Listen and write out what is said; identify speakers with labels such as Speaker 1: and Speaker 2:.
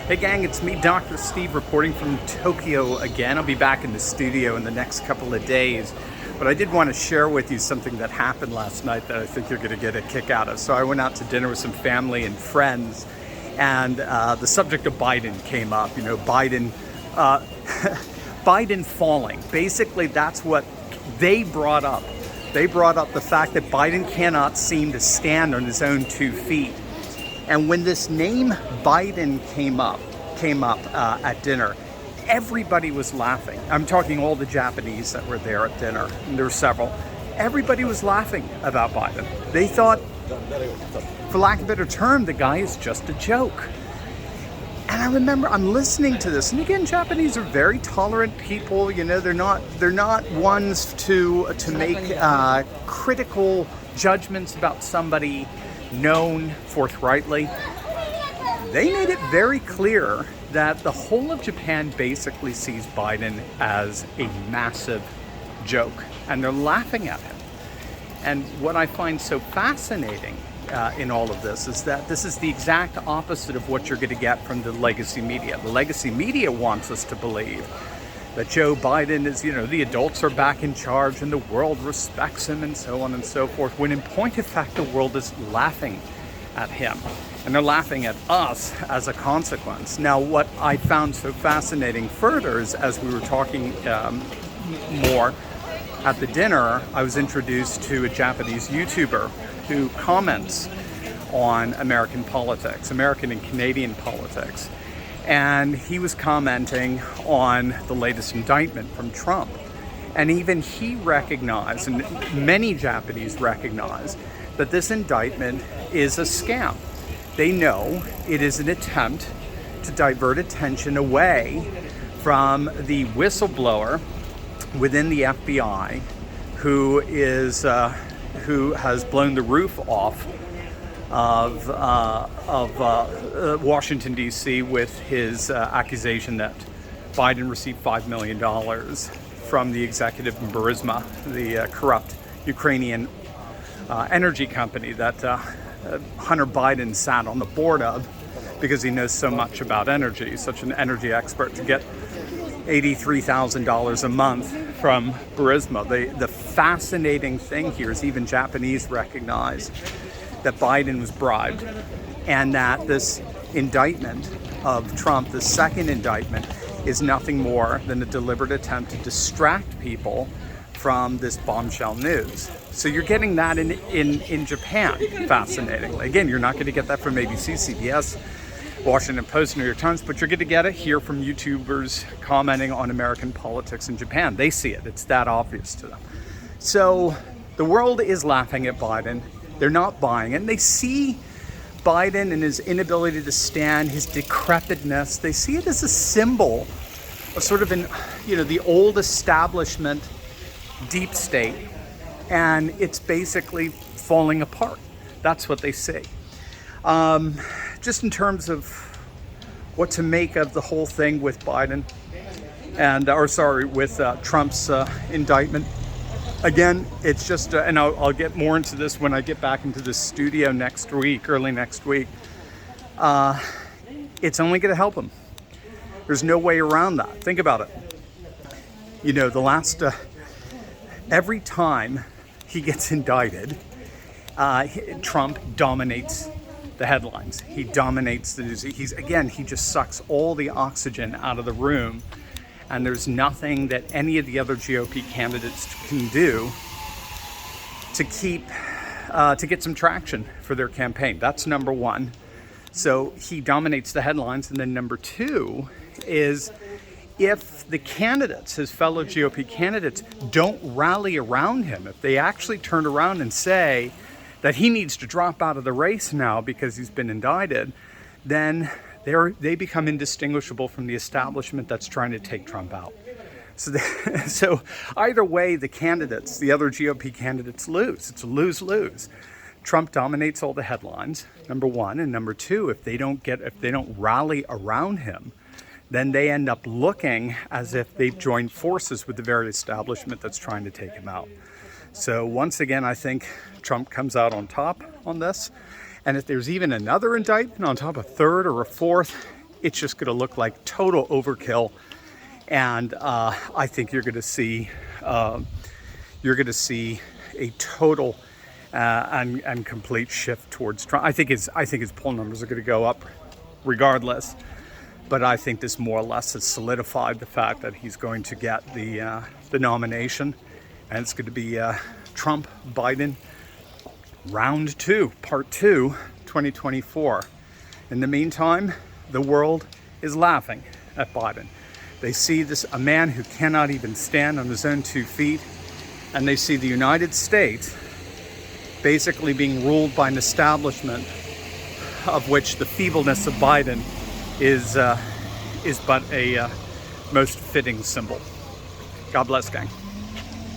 Speaker 1: Hey gang, it's me, Dr. Steve, reporting from Tokyo again. I'll be back in the studio in the next couple of days, but I did want to share with you something that happened last night that I think you're going to get a kick out of. So I went out to dinner with some family and friends, and the subject of Biden came up. You know, Biden falling. Basically, that's what they brought up. They brought up the fact that Biden cannot seem to stand on his own 2 feet. And when this name Biden came up at dinner, everybody was laughing. I'm talking all the Japanese that were there at dinner, and there were several. Everybody was laughing about Biden. They thought, for lack of a better term, the guy is just a joke. And I remember I'm listening to this, and again, Japanese are very tolerant people. You know, they're not ones to make critical judgments about somebody known forthrightly. They made it very clear that the whole of Japan basically sees Biden as a massive joke, and they're laughing at him. And what I find so fascinating in all of this is that this is the exact opposite of what you're going to get from the legacy media. The legacy media wants us to believe that Joe Biden is, you know, the adults are back in charge and the world respects him and so on and so forth, when in point of fact, the world is laughing at him. And they're laughing at us as a consequence. Now, what I found so fascinating further is, as we were talking more at the dinner, I was introduced to a Japanese YouTuber who comments on American politics, American and Canadian politics. And he was commenting on the latest indictment from Trump. And even he recognized, and many Japanese recognize, that this indictment is a scam. They know it is an attempt to divert attention away from the whistleblower within the FBI who has blown the roof off of Washington, D.C. with his accusation that Biden received $5 million from the executive in Burisma, the corrupt Ukrainian energy company that Hunter Biden sat on the board of because he knows so much about energy. He's such an energy expert, to get $83,000 a month from Burisma. The fascinating thing here is even Japanese recognize that Biden was bribed, and that this indictment of Trump, the second indictment, is nothing more than a deliberate attempt to distract people from this bombshell news. So you're getting that in Japan, fascinatingly. Again, you're not going to get that from ABC, CBS, Washington Post, New York Times, but you're going to get it here from YouTubers commenting on American politics in Japan. They see it. It's that obvious to them. So the world is laughing at Biden. They're not buying it. And they see Biden and his inability to stand, his decrepitness. They see it as a symbol of sort of the old establishment deep state, and it's basically falling apart. That's what they see. Just in terms of what to make of the whole thing with Biden with Trump's indictment. Again, it's just, and I'll get more into this when I get back into the studio next week, early next week. It's only going to help him. There's no way around that. Think about it. You know, every time he gets indicted, Trump dominates the headlines. He dominates the news. He just sucks all the oxygen out of the room. And there's nothing that any of the other GOP candidates can do to get some traction for their campaign. That's number one. So he dominates the headlines. And then number two is, if the candidates, his fellow GOP candidates, don't rally around him, if they actually turn around and say that he needs to drop out of the race now because he's been indicted, then they become indistinguishable from the establishment that's trying to take Trump out. So either way, the other GOP candidates lose. It's a lose-lose. Trump dominates all the headlines, number one, and number two, if they don't rally around him, then they end up looking as if they've joined forces with the very establishment that's trying to take him out. So once again, I think Trump comes out on top on this. And if there's even another indictment on top, a third or a fourth, it's just going to look like total overkill. And I think you're going to see a total and complete shift towards Trump. I think his poll numbers are going to go up regardless, but I think this more or less has solidified the fact that he's going to get the nomination, and it's going to be Trump Biden round 2, part 2, 2024. In the meantime, the world is laughing at Biden. They see a man who cannot even stand on his own 2 feet, and they see the United States basically being ruled by an establishment of which the feebleness of Biden is but a most fitting symbol. God bless, gang.